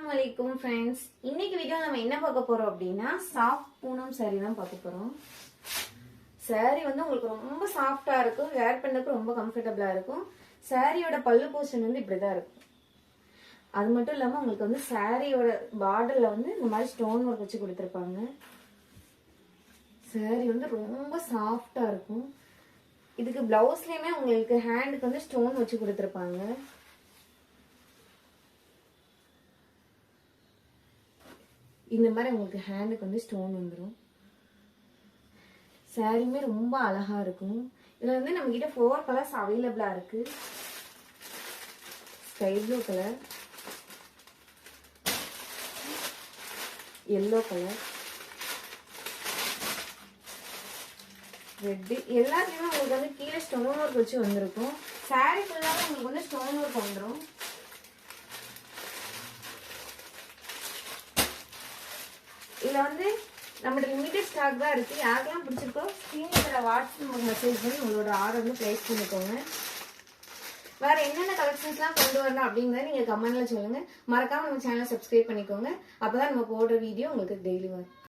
Assalamualaikum friends. இன்னைக்கு video நம்ம என்ன பார்க்க போறோம் அப்படினா சாஃப்ட் பூனம் saree தான் பார்க்க போறோம். saree வந்து உங்களுக்கு ரொம்ப சாஃப்ட்டா இருக்கும், வேர் பண்ணதுக்கு ரொம்ப கம்ஃபர்ட்டபிளா இருக்கும். சாரியோட பல்லு போர்ஷன் வந்து இப்படி தான் இருக்கும். அது மட்டும் இல்லாம உங்களுக்கு வந்து சாரியோட பார்டர்ல வந்து இந்த மாதிரி ஸ்டோன் வர்க் வச்சு கொடுத்திருப்பாங்க. saree வந்து ரொம்ப சாஃப்ட்டா இருக்கும். இதுக்கு ப்ளவுஸ்லயுமே உங்களுக்கு ஹேண்டுக்கு வந்து ஸ்டோன் வச்சு கொடுத்திருப்பாங்க. இந்த மாதிரி உங்களுக்கு ஹேண்டுக்கு வந்து ஸ்டோன் வந்துடும். சாரியுமே ரொம்ப அழகா இருக்கும். இதுல வந்து நம்ம கிட்ட 4 கலர்ஸ் அவைலபிளா இருக்கு. Sky blue colour, yellow colour, red, எல்லாத்துலயுமே உங்களுக்கு வந்து கீழே ஸ்டோன் ஒர்க் வச்சு வந்திருக்கும். சாரி ஃபுல்லாவே உங்களுக்கு வந்து ஸ்டோன் ஒர்க் வந்துடும். இதுல வந்து நம்மளுக்கு லிமிடெட் ஸ்டாக் தான் இருக்கு. யாருக்கெல்லாம் பிடிச்சிருக்கோ ஸ்கிரீன்ல வாட்ஸ்அப் மெசேஜ் பண்ணி உங்களோட ஆர்டர் வந்து பிளேஸ் பண்ணிக்கோங்க. வேற என்னென்ன கலெக்ஷன்ஸ்லாம் கொண்டு வரணும் அப்படிங்கறத நீங்க கமெண்ட்ல சொல்லுங்க. மறக்காம நம்ம சேனலை சப்ஸ்கிரைப் பண்ணிக்கோங்க. அப்பதான் நம்ம போடுற வீடியோ உங்களுக்கு டெய்லி வரும்.